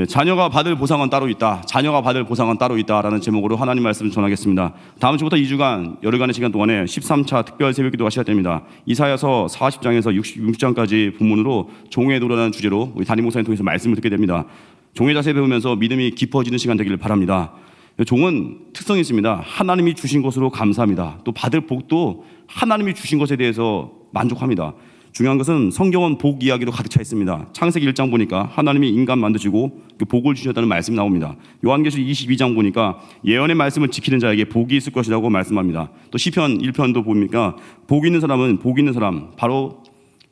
자녀가 받을 보상은 따로 있다. 자녀가 받을 보상은 따로 있다라는 제목으로 하나님 말씀을 전하겠습니다. 다음 주부터 2주간 열흘간의 시간 동안에 13차 특별 새벽기도가 시작됩니다. 이사야서 40장에서 66장까지 본문으로 종의 도라는 주제로 우리 담임 목사님 통해서 말씀을 듣게 됩니다. 종의 자세 배우면서 믿음이 깊어지는 시간 되기를 바랍니다. 종은 특성이 있습니다. 하나님이 주신 것으로 감사합니다. 또 받을 복도 하나님이 주신 것에 대해서 만족합니다. 중요한 것은 성경은 복 이야기로 가득 차 있습니다. 창세기 1장 보니까 하나님이 인간 만드시고 그 복을 주셨다는 말씀이 나옵니다. 요한계시록 22장 보니까 예언의 말씀을 지키는 자에게 복이 있을 것이라고 말씀합니다. 또 시편 1편도 보니까 복 있는 사람은 복 있는 사람, 바로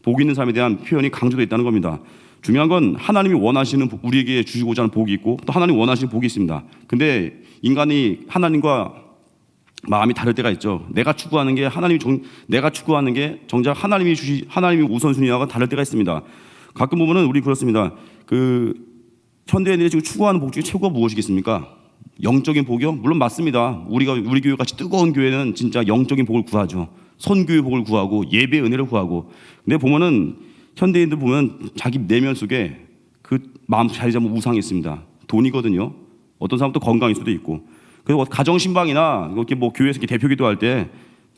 복 있는 사람에 대한 표현이 강조되어 있다는 겁니다. 중요한 건 하나님이 원하시는 우리에게 주시고자 하는 복이 있고 또 하나님 원하시는 복이 있습니다. 근데 인간이 하나님과 마음이 다를 때가 있죠. 내가 추구하는 게 내가 추구하는 게 정작 하나님이 우선순위와 다를 때가 있습니다. 가끔 보면은 우리 그렇습니다. 현대인들이 지금 추구하는 복 중에 최고가 무엇이겠습니까? 영적인 복이요? 물론 맞습니다. 우리 교회 같이 뜨거운 교회는 진짜 영적인 복을 구하죠. 선교의 복을 구하고 예배의 은혜를 구하고. 근데 보면은 현대인들 보면 자기 내면 속에 그 마음 자리 잡은 우상이 있습니다. 돈이거든요. 어떤 사람은 또 건강일 수도 있고. 그리고 가정 신방이나 이렇게 뭐 교회에서 대표 기도할 때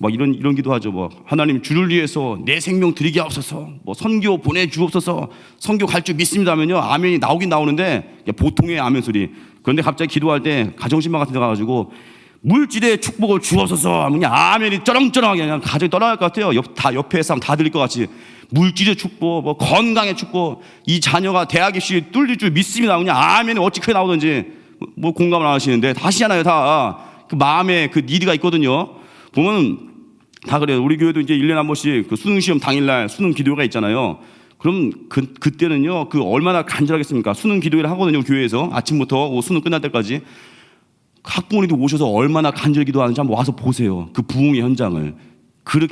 막 이런 기도하죠. 뭐 하나님 주를 위해서 내 생명 드리게 하옵소서. 뭐 선교 보내 주옵소서. 선교 갈 줄 믿습니다 하면요. 아멘이 나오긴 나오는데 보통의 아멘 소리. 그런데 갑자기 기도할 때 가정 신방 같은 데 가가지고 물질의 축복을 주옵소서 하면 아멘이 쩌렁쩌렁하게 그냥 가정이 떠나갈 것 같아요. 옆에 사람 다 들릴 것 같이. 물질의 축복, 뭐 건강의 축복, 이 자녀가 대학 입시 뚫릴 줄 믿습니다. 그냥 아멘이 어찌 크게 나오든지 뭐 공감을 안 하시는데 다 하시잖아요. 다 그 마음에 그 니드가 있거든요. 보면 다 그래요. 우리 교회도 이제 1년에 한 번씩 그 수능 시험 당일날 수능 기도회가 있잖아요. 그럼 그때는요 얼마나 간절하겠습니까? 수능 기도회를 하거든요. 교회에서 아침부터 수능 끝날 때까지 학부모님도 오셔서 얼마나 간절히 기도하는지 한번 와서 보세요. 그 부흥의 현장을.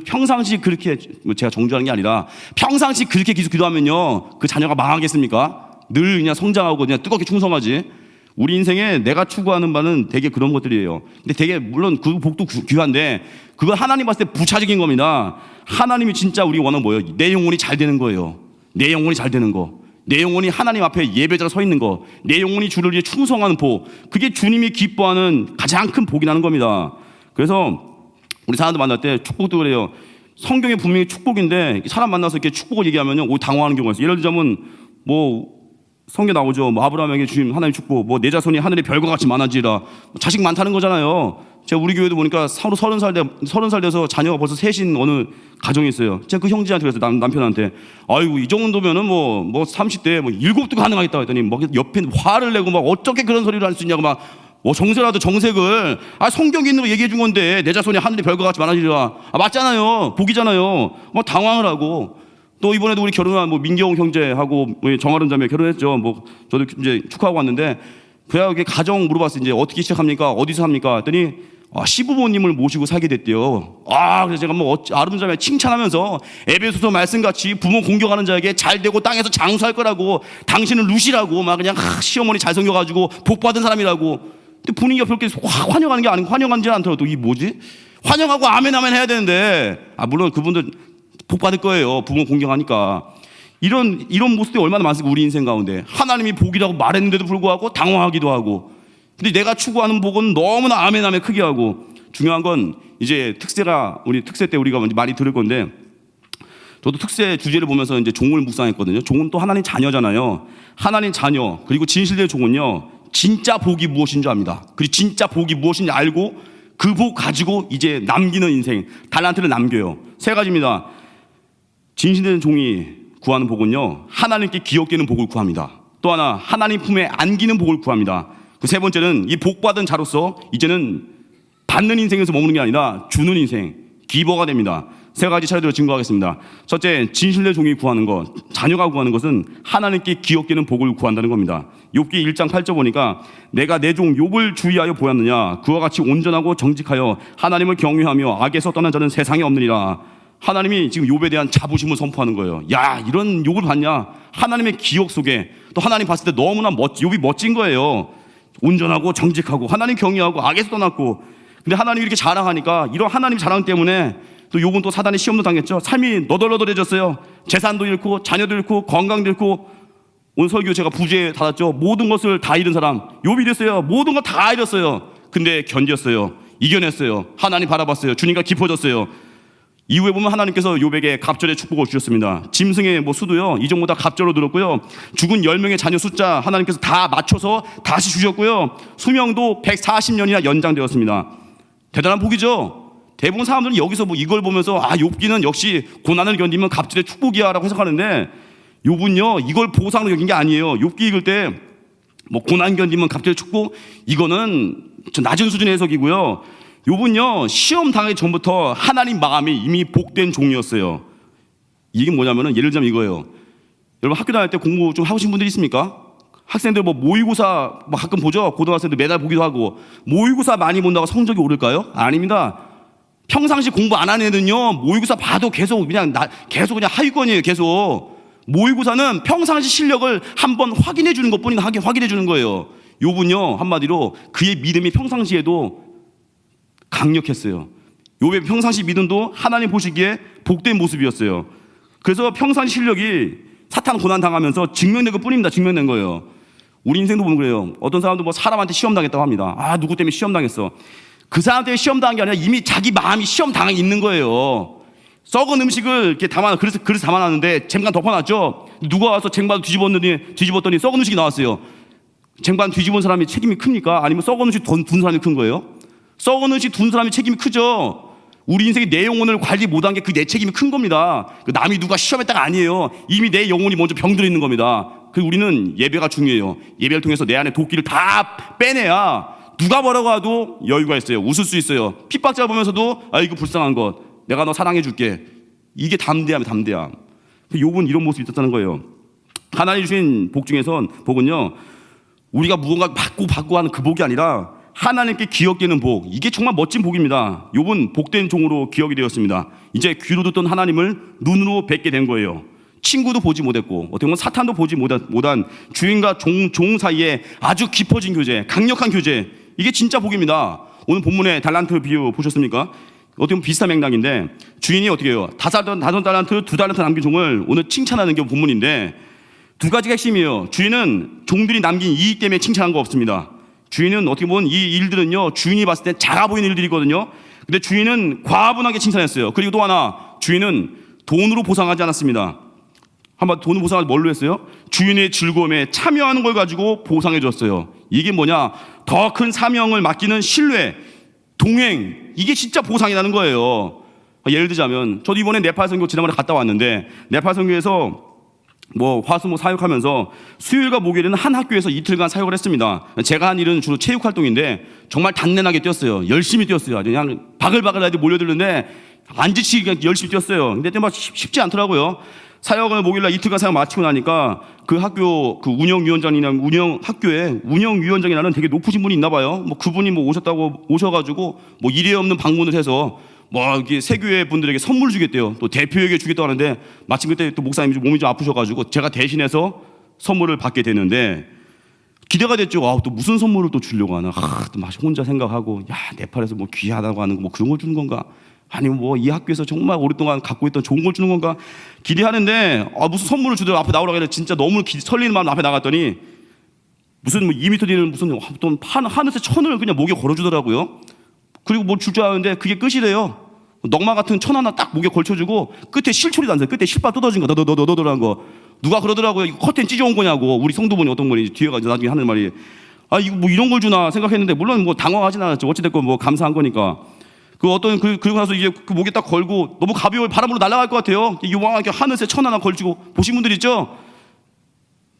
평상시 그렇게 제가 정죄하는 게 아니라 평상시 그렇게 계속 기도하면요 그 자녀가 망하겠습니까? 늘 그냥 성장하고 그냥 뜨겁게 충성하지. 우리 인생에 내가 추구하는 바는 되게 그런 것들이에요. 근데 되게 물론 그 복도 귀한데 그건 하나님 봤을 때 부차적인 겁니다. 하나님이 진짜 우리 원하는 뭐예요? 내 영혼이 잘 되는 거예요. 내 영혼이 잘 되는 거. 내 영혼이 하나님 앞에 예배자로 서 있는 거. 내 영혼이 주를 위해 충성하는 복. 그게 주님이 기뻐하는 가장 큰 복이라는 겁니다. 그래서 우리 사람들 만날 때 축복도 그래요. 성경에 분명히 축복인데 사람 만나서 이렇게 축복을 얘기하면요 당황하는 경우가 있어요. 예를 들자면 뭐 성경 나오죠. 뭐 아브라함에게 주신 하나님 축복, 뭐 내 자손이 하늘의 별과 같이 많아지라. 자식 많다는 거잖아요. 제가 우리 교회도 보니까 서로 30살 돼서 자녀가 벌써 셋인 어느 가정이 있어요. 제가 그 형제한테 그랬어요. 남편한테. 아이고 이 정도면은 뭐 30대에 뭐 7도 가능하겠다 했더니 막 옆에 화를 내고 막 어떻게 그런 소리를 할 수 있냐고 막 정색이라도 정색을. 성경에 있는 거 얘기해 준 건데 내 자손이 하늘의 별과 같이 많아지라. 맞잖아요. 복이잖아요. 뭐 당황을 하고. 또 이번에도 우리 결혼한 뭐 민경 형제하고 정아름 자매 결혼했죠. 뭐 저도 이제 축하하고 왔는데 그야 가정 물어봤어요. 이제 어떻게 시작합니까? 어디서 합니까? 했더니 시부모님을 모시고 살게 됐대요. 그래서 제가 뭐 아름 자매 칭찬하면서 에베소서 말씀같이 부모 공경하는 자에게 잘 되고 땅에서 장수할 거라고 당신은 루시라고 막 그냥 시어머니 잘 생겨가지고 복 받은 사람이라고. 근데 분위기가 그렇게 환영하는 게 아니고 환영하지 않더라도 이 뭐지? 환영하고 아멘 해야 되는데 물론 그분들 복 받을 거예요. 부모 공경하니까. 이런 모습들이 얼마나 많습니까? 우리 인생 가운데. 하나님이 복이라고 말했는데도 불구하고 당황하기도 하고. 근데 내가 추구하는 복은 너무나 아멘 크게 하고. 중요한 건 이제 우리 특세 때 우리가 많이 들을 건데 저도 특세 주제를 보면서 이제 종을 묵상했거든요. 종은 또 하나님 자녀잖아요. 하나님 자녀 그리고 진실된 종은요 진짜 복이 무엇인 줄 압니다. 그리고 진짜 복이 무엇인지 알고 그 복 가지고 이제 남기는 인생, 달란트를 남겨요. 3가지입니다. 진실된 종이 구하는 복은요 하나님께 기억되는 복을 구합니다. 또 하나 하나님 품에 안기는 복을 구합니다. 그 3번째는 이 복받은 자로서 이제는 받는 인생에서 머무는 게 아니라 주는 인생, 기버가 됩니다. 3가지 차례대로 증거하겠습니다. 첫째, 진실된 종이 구하는 것, 자녀가 구하는 것은 하나님께 기억되는 복을 구한다는 겁니다. 욥기 1장 8절 보니까 내가 내 종 욥을 주의하여 보았느냐 그와 같이 온전하고 정직하여 하나님을 경외하며 악에서 떠난 자는 세상에 없느니라. 하나님이 지금 욥에 대한 자부심을 선포하는 거예요. 이런 욥을 봤냐? 하나님의 기억 속에 또 하나님 봤을 때 너무나 욥이 멋진 거예요. 온전하고 정직하고 하나님 경외하고 악에서 떠났고. 근데 하나님이 이렇게 자랑하니까 이런 하나님 자랑 때문에 또 욥은 또 사단의 시험도 당했죠. 삶이 너덜너덜해졌어요. 재산도 잃고 자녀도 잃고 건강도 잃고 오늘 설교 제가 부제에 달았죠. 모든 것을 다 잃은 사람 욥이 이랬어요. 모든 걸 다 잃었어요. 근데 견뎠어요. 이겨냈어요. 하나님 바라봤어요. 주님과 깊어졌어요. 이후에 보면 하나님께서 욥에게 갑절의 축복을 주셨습니다. 짐승의 수도요 이전부 다 갑절로 들었고요. 죽은 10명의 자녀 숫자 하나님께서 다 맞춰서 다시 주셨고요. 수명도 140년이나 연장되었습니다. 대단한 복이죠. 대부분 사람들은 여기서 이걸 보면서 욥기는 역시 고난을 견디면 갑절의 축복이야라고 해석하는데, 욥은요 이걸 보상으로 여긴 게 아니에요. 욥기 읽을 때 고난 견디면 갑절의 축복, 이거는 좀 낮은 수준의 해석이고요. 욥은요 시험 당하기 전부터 하나님 마음이 이미 복된 종이었어요. 이게 뭐냐면은 예를 들자면 이거예요. 여러분 학교 다닐 때 공부 좀 하신 분들 있습니까? 학생들 모의고사 가끔 보죠. 고등학생들 매달 보기도 하고. 모의고사 많이 본다고 성적이 오를까요? 아닙니다. 평상시 공부 안 하는 애는요 모의고사 봐도 계속 그냥 하위권이에요. 계속 모의고사는 평상시 실력을 한번 확인해 주는 것뿐이다. 확인해 주는 거예요. 욥은요 한마디로 그의 믿음이 평상시에도 강력했어요. 욥의 평상시 믿음도 하나님 보시기에 복된 모습이었어요. 그래서 평상시 실력이 사탄 고난 당하면서 증명된 것뿐입니다. 증명된 거예요. 우리 인생도 보면 그래요. 어떤 사람도 사람한테 시험 당했다고 합니다. 누구 때문에 시험 당했어. 그 사람 때문에 시험 당한 게 아니라 이미 자기 마음이 시험 당해 있는 거예요. 썩은 음식을 이렇게 그래서 담아놨는데 쟁반 덮어놨죠. 누가 와서 쟁반 뒤집었더니 썩은 음식이 나왔어요. 쟁반 뒤집은 사람이 책임이 큽니까? 아니면 썩은 음식 둔 사람이 큰 거예요? 썩은 음식 둔 사람이 책임이 크죠. 우리 인생의 내 영혼을 관리 못한 게 내 책임이 큰 겁니다. 남이 누가 시험했다가 아니에요. 이미 내 영혼이 먼저 병들어 있는 겁니다. 그래서 우리는 예배가 중요해요. 예배를 통해서 내 안에 도끼를 다 빼내야 누가 뭐라고 해도 여유가 있어요. 웃을 수 있어요. 핍박 잡으면서도 이거 불쌍한 것, 내가 너 사랑해 줄게. 이게 담대함. 욥은 이런 모습이 있었다는 거예요. 하나님 주신 복 중에선 복은요 우리가 무언가 받고 하는 그 복이 아니라 하나님께 기억되는 복, 이게 정말 멋진 복입니다. 욥은 복된 종으로 기억이 되었습니다. 이제 귀로 듣던 하나님을 눈으로 뵙게 된 거예요. 친구도 보지 못했고 어떻게 보면 사탄도 보지 못한 주인과 종 사이에 아주 깊어진 교제, 강력한 교제, 이게 진짜 복입니다. 오늘 본문의 달란트 비유 보셨습니까? 어떻게 보면 비슷한 맥락인데, 주인이 어떻게 해요? 5달란트, 2달란트 남긴 종을 오늘 칭찬하는 게 본문인데, 두 가지가 핵심이에요. 주인은 종들이 남긴 이익 때문에 칭찬한 거 없습니다. 주인은 어떻게 보면 이 일들은요 주인이 봤을 때 작아 보이는 일들이거든요. 근데 주인은 과분하게 칭찬했어요. 그리고 또 하나, 주인은 돈으로 보상하지 않았습니다. 한번 돈으로 보상을 뭘로 했어요? 주인의 즐거움에 참여하는 걸 가지고 보상해 줬어요. 이게 뭐냐? 더 큰 사명을 맡기는 신뢰, 동행, 이게 진짜 보상이라는 거예요. 예를 들자면 저도 이번에 네팔 선교 지난번에 갔다 왔는데, 네팔 선교에서 화수 사역하면서 수요일과 목요일에는 한 학교에서 이틀간 사역을 했습니다. 제가 한 일은 주로 체육 활동인데 정말 단련하게 뛰었어요. 열심히 뛰었어요. 아주 그냥 바글바글 애들 몰려들는데 안 지치게 열심히 뛰었어요. 근데 쉽지 않더라고요. 사역을 목요일날 이틀간 사역 마치고 나니까 그 학교 그 운영위원장이라는 되게 높으신 분이 있나 봐요. 그분이 오셔가지고 일에 없는 방문을 해서 이렇게 세교회 분들에게 선물 주겠대요. 또 대표에게 주겠다고 하는데, 마침 그때 또 목사님이 몸이 좀 아프셔가지고 제가 대신해서 선물을 받게 되는데 기대가 됐죠. 또 무슨 선물을 또 주려고 하나. 또 혼자 생각하고, 네팔에서 귀하다고 하는 거 그런 걸 주는 건가? 아니면 이 학교에서 정말 오랫동안 갖고 있던 좋은 걸 주는 건가? 기대하는데 무슨 선물을 주더라고. 앞에 나오라고 해서 진짜 너무 설리는 마음 앞에 나갔더니 무슨 2m 되는 무슨 하늘색 천을 그냥 목에 걸어주더라고요. 그리고 줄 줄 아는데 그게 끝이래요. 넉마 같은 천 하나 딱 목에 걸쳐주고 끝에 실초리 났어요. 끝에 실밥 뜯어진 거 너너너너너한 거. 누가 그러더라고요. 이거 커튼 찢어온 거냐고. 우리 성도분이 어떤 분이 뒤에 가서 나중에 하는 말이, 이거 이런 걸 주나 생각했는데, 물론 당황하진 않았죠. 어찌됐건 감사한 거니까. 그리고 나서 이제 그 목에 딱 걸고 너무 가벼워 바람으로 날아갈 것 같아요. 이왕하게 하늘색 천 하나 걸치고 보신 분들 있죠?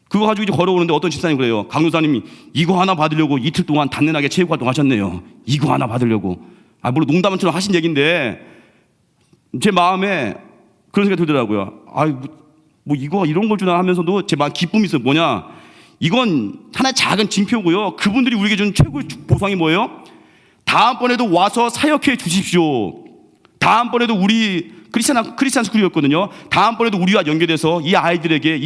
그거 가지고 이제 걸어오는데 어떤 집사님 그래요. 강도사님이 이거 하나 받으려고 이틀 동안 단련하게 체육활동 하셨네요. 이거 하나 받으려고. 물론 농담처럼 하신 얘기인데 제 마음에 그런 생각이 들더라고요. 이거 이런 걸 주나 하면서도 제 마음 기쁨이 있어요. 뭐냐? 이건 하나의 작은 징표고요. 그분들이 우리에게 준 최고의 보상이 뭐예요? 다음번에도 와서 사역해 주십시오. 다음번에도 우리 크리스찬 스쿨이었거든요. 다음번에도 우리와 연계돼서 이 아이들에게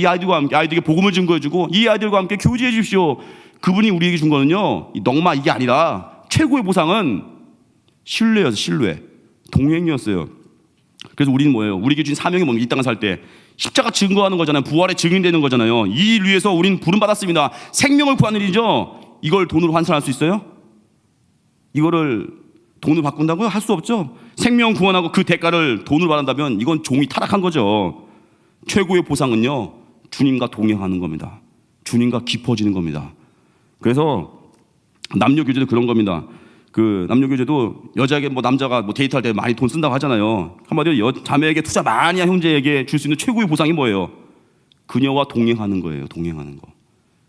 복음을 증거해주고 이 아이들과 함께 교제해 주십시오. 그분이 우리에게 준 거는요, 넉마 이게 아니라 최고의 보상은 신뢰였어요. 신뢰, 동행이었어요. 그래서 우리는 뭐예요? 우리에게 준 사명이 뭔가 이 땅을 살 때 십자가 증거하는 거잖아요. 부활의 증인되는 거잖아요. 이 일 위해서 우린 부름받았습니다. 생명을 구하는 일이죠. 이걸 돈으로 환산할 수 있어요? 이거를 돈을 바꾼다고요? 할 수 없죠. 생명 구원하고 그 대가를 돈으로 받는다면 이건 종이 타락한 거죠. 최고의 보상은요, 주님과 동행하는 겁니다. 주님과 깊어지는 겁니다. 그래서 남녀 교제도 그런 겁니다. 그 남녀 교제도 여자에게 뭐 남자가 뭐 데이트할 때 많이 돈 쓴다고 하잖아요. 한마디로 자매에게 투자 많이 한 형제에게 줄 수 있는 최고의 보상이 뭐예요? 그녀와 동행하는 거예요. 동행하는 거.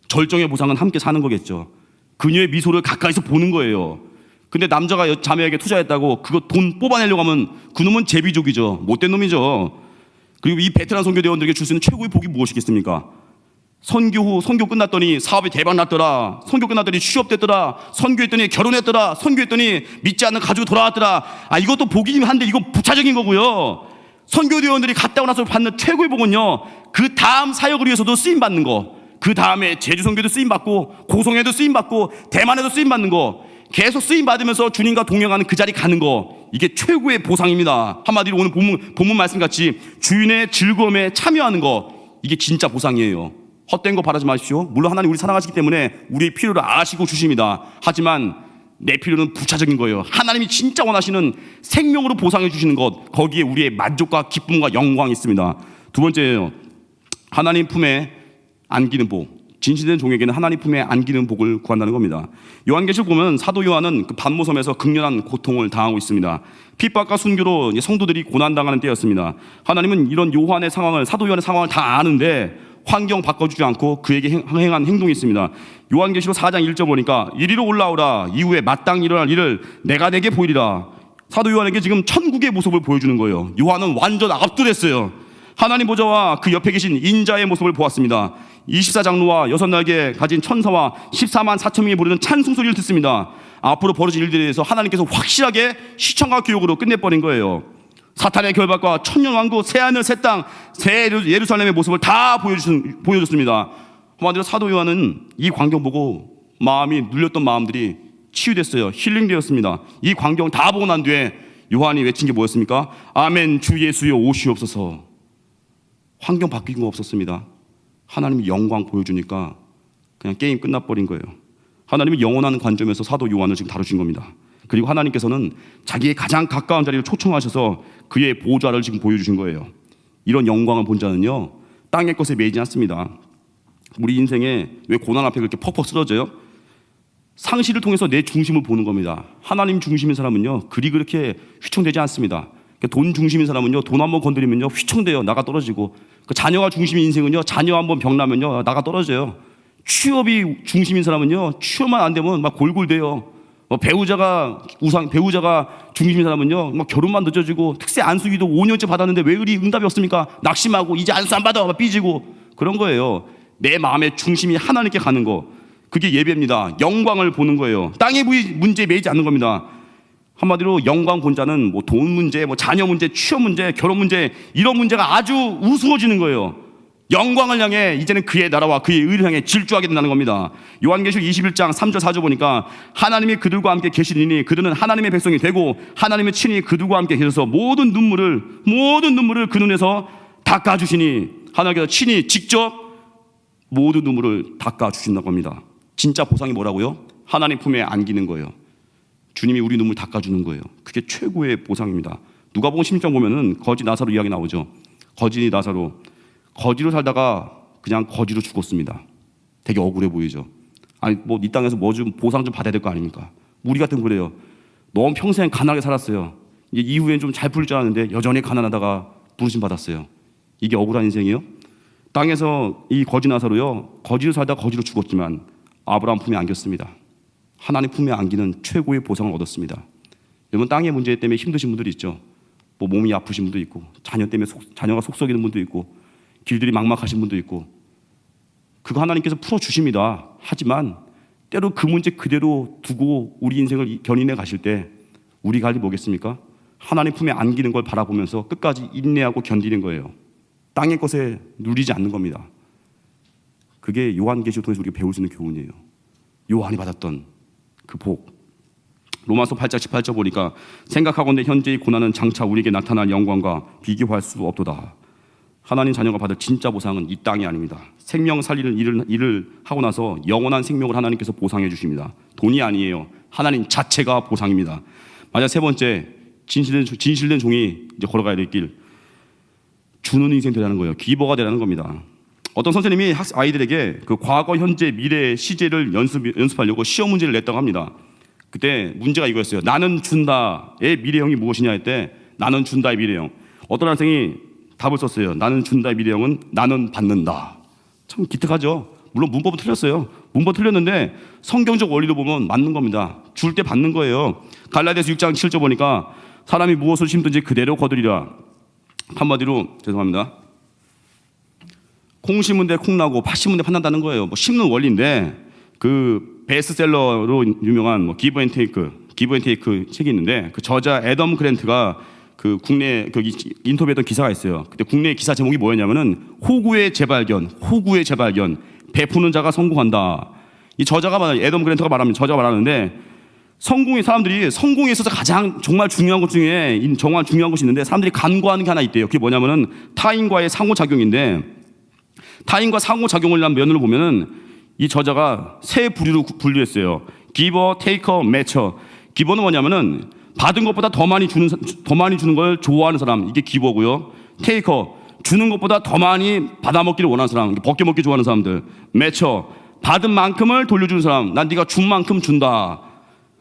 절정의 보상은 함께 사는 거겠죠. 그녀의 미소를 가까이서 보는 거예요. 근데 남자가 자매에게 투자했다고 그거 돈 뽑아내려고 하면 그놈은 제비족이죠. 못된 놈이죠. 그리고 이 베테랑 선교대원들에게 줄 수 있는 최고의 복이 무엇이겠습니까? 선교 후 선교 끝났더니 사업이 대박 났더라. 선교 끝났더니 취업됐더라. 선교했더니 결혼했더라. 선교했더니 믿지 않는 가족이 돌아왔더라. 이것도 복이긴 한데 이거 부차적인 거고요. 선교대원들이 갔다 오고 나서 받는 최고의 복은요, 그 다음 사역을 위해서도 쓰임 받는 거, 그 다음에 제주 선교도 쓰임 받고 고성에도 쓰임 받고 대만에도 쓰임 받는 거, 계속 쓰임 받으면서 주님과 동행하는 그 자리 가는 거, 이게 최고의 보상입니다. 한마디로 오늘 본문 말씀 같이 주인의 즐거움에 참여하는 거, 이게 진짜 보상이에요. 헛된 거 바라지 마십시오. 물론 하나님 우리 사랑하시기 때문에 우리의 필요를 아시고 주십니다. 하지만 내 필요는 부차적인 거예요. 하나님이 진짜 원하시는 생명으로 보상해 주시는 것, 거기에 우리의 만족과 기쁨과 영광이 있습니다. 두 번째예요. 하나님 품에 안기는 복. 진실된 종에게는 하나님 품에 안기는 복을 구한다는 겁니다. 요한계시록 보면 사도 요한은 그 반모섬에서 극렬한 고통을 당하고 있습니다. 핍박과 순교로 성도들이 고난당하는 때였습니다. 하나님은 이런 요한의 상황을, 사도 요한의 상황을 다 아는데 환경 바꿔주지 않고 그에게 행한 행동이 있습니다. 요한계시록 4장 1절 보니까 이리로 올라오라. 이후에 마땅히 일어날 일을 내가 내게 보이리라. 사도 요한에게 지금 천국의 모습을 보여주는 거예요. 요한은 완전 압도됐어요. 하나님 보좌와 그 옆에 계신 인자의 모습을 보았습니다. 24장로와 6날개 가진 천사와 14만 4천 명이 부르는 찬송 소리를 듣습니다. 앞으로 벌어질 일들에 대해서 하나님께서 확실하게 시청과 교육으로 끝내버린 거예요. 사탄의 결박과 천년왕국, 새하늘 새땅, 새 예루살렘의 모습을 다 보여줬습니다. 한마디로 사도 요한은 이 광경 보고 마음이 눌렸던 마음들이 치유됐어요. 힐링되었습니다. 이 광경 다 보고 난 뒤에 요한이 외친 게 뭐였습니까? 아멘 주 예수여 오시옵소서. 환경 바뀐 거 없었습니다. 하나님이 영광 보여주니까 그냥 게임 끝나버린 거예요. 하나님이 영원한 관점에서 사도 요한을 지금 다루신 겁니다. 그리고 하나님께서는 자기의 가장 가까운 자리를 초청하셔서 그의 보좌를 지금 보여주신 거예요. 이런 영광을 본 자는요, 땅의 것에 매이지 않습니다. 우리 인생에 왜 고난 앞에 그렇게 퍽퍽 쓰러져요? 상실을 통해서 내 중심을 보는 겁니다. 하나님 중심인 사람은요, 그렇게 휘청되지 않습니다. 돈 중심인 사람은요, 돈 한번 건드리면요 휘청돼요. 나가 떨어지고. 자녀가 중심인 인생은요, 자녀 한번 병나면요 나가 떨어져요. 취업이 중심인 사람은요, 취업만 안 되면 막 골골대요. 배우자가 중심인 사람은요, 막 결혼만 늦어지고, 특세 안수기도 5년째 받았는데 왜 그리 응답이 없습니까? 낙심하고 이제 안수 안 받아 막 삐지고. 그런 거예요. 내 마음의 중심이 하나님께 가는 거, 그게 예배입니다. 영광을 보는 거예요. 땅의 문제에 매이지 않는 겁니다. 한마디로 영광 본 자는 뭐 돈 문제, 뭐 자녀 문제, 취업 문제, 결혼 문제, 이런 문제가 아주 우스워지는 거예요. 영광을 향해 이제는 그의 나라와 그의 의를 향해 질주하게 된다는 겁니다. 요한계시록 21장 3절 4절 보니까 하나님이 그들과 함께 계시리니 그들은 하나님의 백성이 되고 하나님의 친히 그들과 함께 계셔서 모든 눈물을 그 눈에서 닦아주시니, 하나님께서 친히 직접 모든 눈물을 닦아주신다고 합니다. 진짜 보상이 뭐라고요? 하나님 품에 안기는 거예요. 주님이 우리 눈물 닦아주는 거예요. 그게 최고의 보상입니다. 누가복음 16장 보면은 거지 나사로 이야기 나오죠. 거지 나사로, 거지로 살다가 그냥 거지로 죽었습니다. 되게 억울해 보이죠. 뭐 이 땅에서 뭐 좀 보상 좀 받아야 될 거 아닙니까? 우리 같은 그래요. 너무 평생 가난하게 살았어요. 이제 이후엔 좀 잘 풀릴 줄 알았는데 여전히 가난하다가 부르심 받았어요. 이게 억울한 인생이에요? 땅에서 이 거지 나사로요, 거지로 살다가 거지로 죽었지만 아브라함 품에 안겼습니다. 하나님 품에 안기는 최고의 보상을 얻었습니다. 여러분, 땅의 문제 때문에 힘드신 분들이 있죠. 뭐 몸이 아프신 분도 있고, 자녀 때문에 자녀가 속썩이는 분도 있고, 길들이 막막하신 분도 있고, 그거 하나님께서 풀어주십니다. 하지만 때로 그 문제 그대로 두고 우리 인생을 견인해 가실 때 우리가 할 일이 뭐겠습니까? 하나님 품에 안기는 걸 바라보면서 끝까지 인내하고 견디는 거예요. 땅의 것에 누리지 않는 겁니다. 그게 요한계시록 통해서 우리가 배울 수 있는 교훈이에요. 요한이 받았던 그 복. 로마서 8장 18절 보니까 생각하건대 현재의 고난은 장차 우리에게 나타날 영광과 비교할 수 없도다. 하나님 자녀가 받을 진짜 보상은 이 땅이 아닙니다. 생명 살리는 일을 하고 나서 영원한 생명을 하나님께서 보상해 주십니다. 돈이 아니에요. 하나님 자체가 보상입니다. 맞아. 세 번째, 진실된 종이 이제 걸어가야 될 길, 주는 인생 되라는 거예요. 기버가 되라는 겁니다. 어떤 선생님이 아이들에게 그 과거, 현재, 미래의 시제를 연습하려고 시험 문제를 냈다고 합니다. 그때 문제가 이거였어요. 나는 준다의 미래형이 무엇이냐 할 때 나는 준다의 미래형. 어떤 학생이 답을 썼어요. 나는 준다의 미래형은 나는 받는다. 참 기특하죠. 물론 문법은 틀렸어요. 문법 틀렸는데 성경적 원리로 보면 맞는 겁니다. 줄 때 받는 거예요. 갈라디아서 6장 7절 보니까 사람이 무엇을 심든지 그대로 거두리라. 한마디로 죄송합니다. 콩 심은 데 콩 나고 팥 심은 데 팥 난다는 거예요. 뭐 심는 원리인데 그 베스트셀러로 유명한 뭐 기브 앤 테이크 책이 있는데 그 저자 애덤 그랜트가 그 국내 그 인터뷰했던 기사가 있어요. 그때 국내 기사 제목이 뭐였냐면은 호구의 재발견, 베푸는 자가 성공한다. 이 저자가 애덤 그랜트가 말합니다. 저자가 말하는데 사람들이 성공에 있어서 가장 정말 중요한 것 중에 정말 중요한 것이 있는데 사람들이 간과하는 게 하나 있대요. 그게 뭐냐면은 타인과의 상호작용인데 타인과 상호작용을 한 면으로 보면은 이 저자가 세 부류로 분류했어요. 기버, 테이커, 매처. 기버는 뭐냐면은 받은 것보다 더 많이 주는 걸 좋아하는 사람, 이게 기버고요. 테이커, 주는 것보다 더 많이 받아먹기를 원하는 사람, 벗겨먹기 좋아하는 사람들. 매처, 받은 만큼을 돌려주는 사람, 난 네가 준 만큼 준다.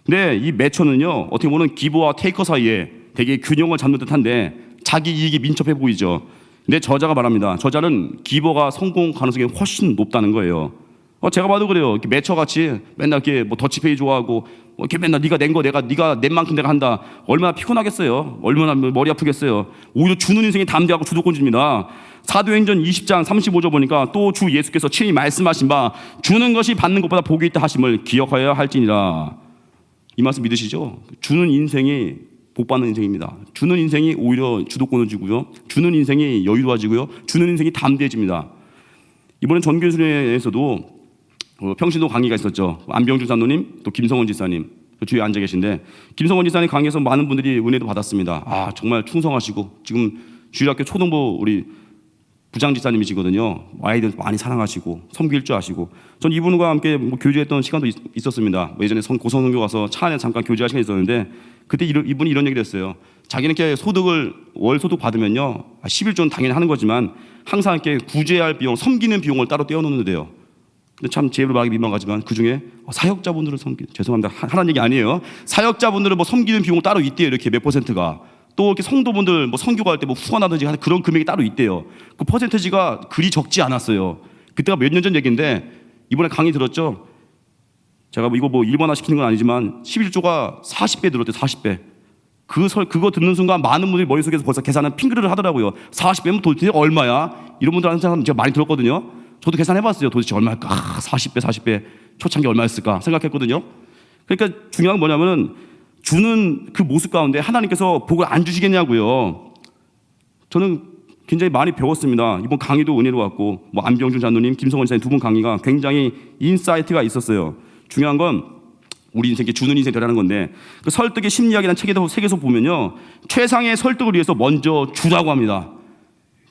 근데 이 매처는요, 어떻게 보면 기버와 테이커 사이에 되게 균형을 잡는 듯한데 자기 이익이 민첩해 보이죠. 근데 저자가 말합니다. 저자는 기버가 성공 가능성이 훨씬 높다는 거예요. 제가 봐도 그래요. 이렇게 매처같이 맨날 이렇게 뭐 더치페이 좋아하고 이렇게 맨날 네가 낸 거 네가 낸 만큼 내가 한다. 얼마나 피곤하겠어요. 얼마나 머리 아프겠어요. 오히려 주는 인생이 담대하고 주도권주입니다. 사도행전 20장 35절 보니까 또 주 예수께서 친히 말씀하신 바 주는 것이 받는 것보다 복이 있다 하심을 기억하여야 할지니라. 이 말씀 믿으시죠? 주는 인생이 복 받는 인생입니다. 주는 인생이 오히려 주도권을 주고요. 주는 인생이 여유로워지고요. 주는 인생이 담대해집니다. 이번엔 전교수련회에서도 평신도 강의가 있었죠. 안병준 장로님, 또 김성원 지사님 주위에 앉아 계신데 김성원 지사님 강의에서 많은 분들이 은혜도 받았습니다. 정말 충성하시고 지금 주일학교 초등부 우리 부장 지사님이시거든요. 아이들 많이 사랑하시고 섬길 줄 아시고 전 이분과 함께 교제했던 시간도 있었습니다. 예전에 고성선교 가서 차 안에 잠깐 교제할 시간이 있었는데 그때 이분이 이런 얘기를 했어요. 자기는 이렇게 월 소득 받으면요 11조는 당연히 하는 거지만 항상 이렇게 구제할 비용, 섬기는 비용을 따로 떼어놓는데요. 근데 참 제 입으로 말하기 민망하지만 그 중에 사역자분들을 죄송합니다. 하라는 얘기 아니에요. 사역자분들을 섬기는 비용 따로 있대요. 이렇게 몇 퍼센트가. 또 이렇게 성도분들 선교가 할 때 후원하든지 하는 그런 금액이 따로 있대요. 그 퍼센테지가 그리 적지 않았어요. 그때가 몇 년 전 얘기인데 이번에 강의 들었죠. 제가 이거 일반화 시키는 건 아니지만 11조가 40배 들었대요. 40배. 그거 듣는 순간 많은 분들이 머릿속에서 벌써 계산은 핑크를 하더라고요. 40배면 도대체 얼마야? 이런 분들한테 제가 많이 들었거든요. 저도 계산해봤어요. 도대체 얼마일까? 40배 초창기 얼마였을까 생각했거든요. 그러니까 중요한 건 뭐냐면은 주는 그 모습 가운데 하나님께서 복을 안 주시겠냐고요. 저는 굉장히 많이 배웠습니다. 이번 강의도 은혜로 왔고 안병준 장로님, 김성원 지사님 두 분 강의가 굉장히 인사이트가 있었어요. 중요한 건 우리 인생에 주는 인생 되라는 건데 그 설득의 심리학이라는 책에서 보면요 최상의 설득을 위해서 먼저 주라고 합니다.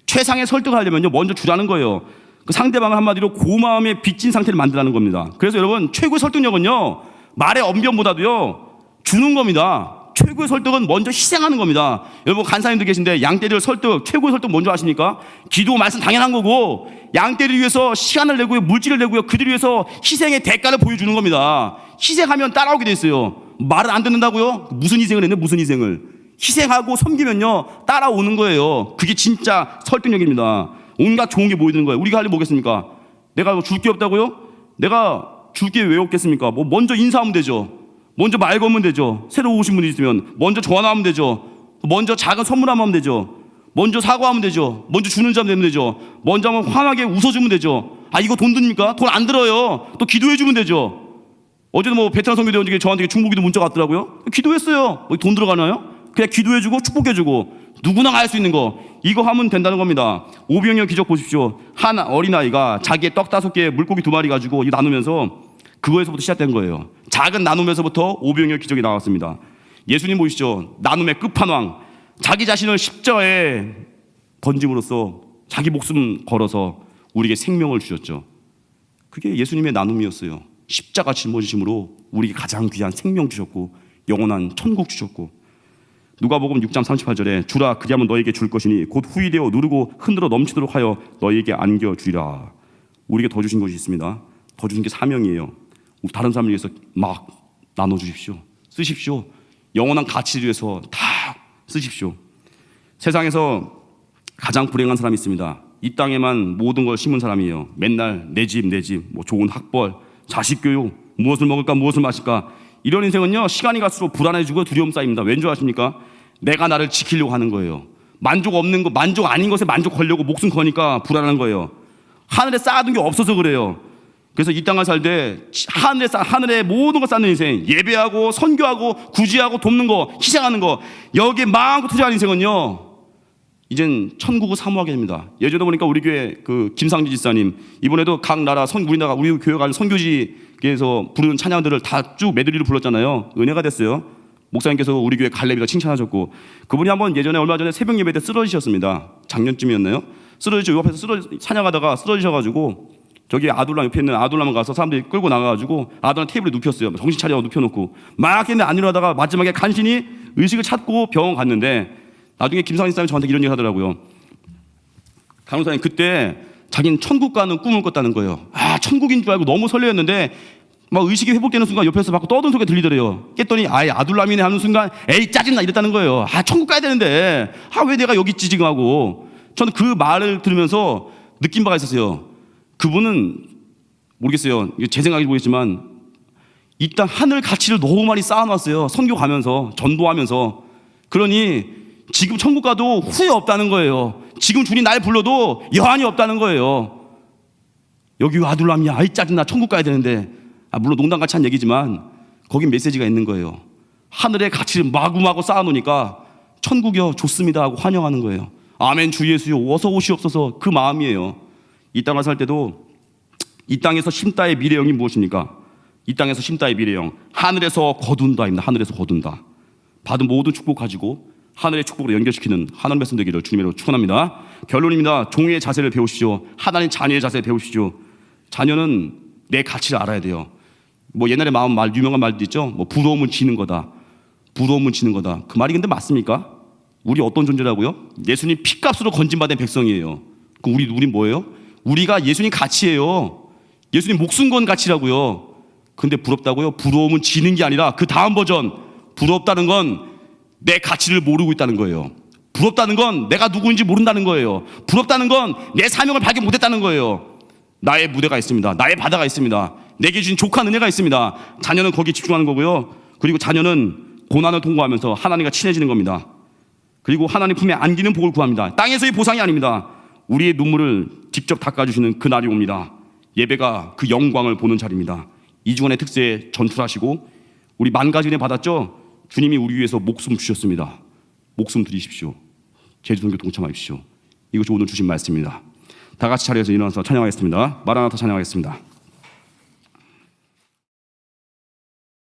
최상의 설득을 하려면요 먼저 주라는 거예요. 그 상대방을 한마디로 고마움에 빚진 상태를 만들라는 겁니다. 그래서 여러분 최고의 설득력은요 말의 언변보다도요 주는 겁니다. 최고의 설득은 먼저 희생하는 겁니다. 여러분 간사님들 계신데 양떼들 최고의 설득 뭔지 아십니까? 기도 말씀 당연한 거고 양떼를 위해서 시간을 내고요 물질을 내고요 그들을 위해서 희생의 대가를 보여주는 겁니다. 희생하면 따라오게 돼 있어요. 말을 안 듣는다고요? 무슨 희생을 했네 무슨 희생을. 희생하고 섬기면요 따라오는 거예요. 그게 진짜 설득력입니다. 온갖 좋은 게 모이는 거예요. 우리가 할 일 뭐겠습니까? 내가 줄 게 없다고요? 내가 줄 게 왜 없겠습니까? 먼저 인사하면 되죠. 먼저 말 걸면 되죠. 새로 오신 분이 있으면 먼저 전화하면 되죠. 먼저 작은 선물하면 되죠. 먼저 사과하면 되죠. 먼저 주는 자면 되면 되죠. 먼저 한번 환하게 웃어주면 되죠. 이거 돈 듭니까? 돈 안 들어요. 또 기도해주면 되죠. 어제도 베테랑 선교대원 중에 저한테 중보기도 문자가 왔더라고요. 기도했어요. 돈 들어가나요? 그냥 기도해주고 축복해주고 누구나 알 수 있는 거 이거 하면 된다는 겁니다. 오병이어 기적 보십시오. 한 어린아이가 자기의 떡 5개 물고기 2마리 가지고 나누면서 그거에서부터 시작된 거예요. 작은 나눔에서부터 오병이어 기적이 나왔습니다. 예수님 보시죠. 나눔의 끝판왕 자기 자신을 십자가에 던짐으로써 자기 목숨 걸어서 우리에게 생명을 주셨죠. 그게 예수님의 나눔이었어요. 십자가 짊어지심으로 우리에게 가장 귀한 생명 주셨고 영원한 천국 주셨고, 누가복음 6장 38절에 주라 그리하면 너에게 줄 것이니 곧 후이되어 누르고 흔들어 넘치도록 하여 너에게 안겨주리라. 우리에게 더 주신 것이 있습니다. 더 주신 게 사명이에요. 다른 사람을 위해서 막 나눠주십시오. 쓰십시오. 영원한 가치를 위해서 다 쓰십시오. 세상에서 가장 불행한 사람이 있습니다. 이 땅에만 모든 걸 심은 사람이에요. 맨날 내 집, 뭐 좋은 학벌, 자식 교육, 무엇을 먹을까, 무엇을 마실까. 이런 인생은요, 시간이 갈수록 불안해지고 두려움 쌓입니다. 왠 줄 아십니까? 내가 나를 지키려고 하는 거예요. 만족 없는 것, 만족 아닌 것에 만족하려고 목숨 거니까 불안한 거예요. 하늘에 쌓아둔 게 없어서 그래요. 그래서 이 땅을 살 때 하늘에 모든 걸 쌓는 인생, 예배하고 선교하고 구제하고 돕는 거, 희생하는 거, 여기에 마음껏 투자하는 인생은요, 이젠 천국을 사모하게 됩니다. 예전에 보니까 우리 교회 그 김상진 지사님, 이번에도 각 나라 우리 교회가 선교지에서 부르는 찬양들을 다 쭉 메들리로 불렀잖아요. 은혜가 됐어요. 목사님께서 우리 교회 갈래비다 칭찬하셨고, 그분이 한번 예전에 얼마 전에 새벽 예배 때 쓰러지셨습니다. 작년쯤이었나요? 요 앞에서 찬양하다가 쓰러지셔가지고 저기 아둘람 옆에 있는 아둘람 가서 사람들이 끌고 나가가지고 아둘람 테이블에 눕혔어요. 정신 차려 눕혀놓고 막 했는데 안 일어나다가 마지막에 간신히 의식을 찾고 병원 갔는데, 나중에 김상진 사람이 저한테 이런 얘기 하더라고요. 간호사님, 그때 자기는 천국 가는 꿈을 꿨다는 거예요. 천국인 줄 알고 너무 설레었는데 막 의식이 회복되는 순간 옆에서 막 떠드는 소리가 들리더래요. 깼더니 아둘람이네 하는 순간 에이 짜증나 이랬다는 거예요. 천국 가야 되는데 왜 내가 여기 있지 지금 하고. 저는 그 말을 들으면서 느낀 바가 있었어요. 그분은 모르겠어요. 제 생각인지 모르겠지만 이 땅 하늘 가치를 너무 많이 쌓아놨어요. 선교 가면서 전도하면서. 그러니 지금 천국 가도 후회 없다는 거예요. 지금 주님 날 불러도 여한이 없다는 거예요. 여기 왜 아둘람이야? 짜증나. 천국 가야 되는데. 물론 농담같이 한 얘기지만 거긴 메시지가 있는 거예요. 하늘의 가치를 마구마구 쌓아놓으니까 천국이요 좋습니다 하고 환영하는 거예요. 아멘 주 예수요 어서 오시옵소서. 그 마음이에요. 이 땅을 살 때도 이 땅에서 심다의 미래형이 무엇입니까? 이 땅에서 심다의 미래형, 하늘에서 거둔다입니다. 하늘에서 거둔다. 받은 모든 축복 가지고 하늘의 축복으로 연결시키는 하나님 백성 되기를 주님으로 축원합니다. 결론입니다. 종의 자세를 배우시죠. 하나님 자녀의 자세를 배우시죠. 자녀는 내 가치를 알아야 돼요. 옛날에 유명한 말도 있죠. 부러움은 지는 거다. 부러움은 지는 거다. 그 말이 근데 맞습니까? 우리 어떤 존재라고요? 예수님 피값으로 건진받은 백성이에요. 우리 뭐예요? 우리가 예수님 가치예요. 예수님 목숨 건 가치라고요. 근데 부럽다고요? 부러움은 지는 게 아니라 그 다음 버전, 부럽다는 건 내 가치를 모르고 있다는 거예요. 부럽다는 건 내가 누구인지 모른다는 거예요. 부럽다는 건 내 사명을 발견 못했다는 거예요. 나의 무대가 있습니다. 나의 바다가 있습니다. 내게 주신 족한 은혜가 있습니다. 자녀는 거기에 집중하는 거고요. 그리고 자녀는 고난을 통과하면서 하나님과 친해지는 겁니다. 그리고 하나님 품에 안기는 복을 구합니다. 땅에서의 보상이 아닙니다. 우리의 눈물을 직접 닦아주시는 그날이 옵니다. 예배가 그 영광을 보는 자리입니다. 이주간의 특세에 전투하시고 우리 만 가지 은혜 받았죠? 주님이 우리 위해서 목숨 주셨습니다. 목숨 드리십시오. 제주선교 동참하십시오. 이것이 오늘 주신 말씀입니다. 다 같이 자리에서 일어나서 찬양하겠습니다. 마라나타 찬양하겠습니다.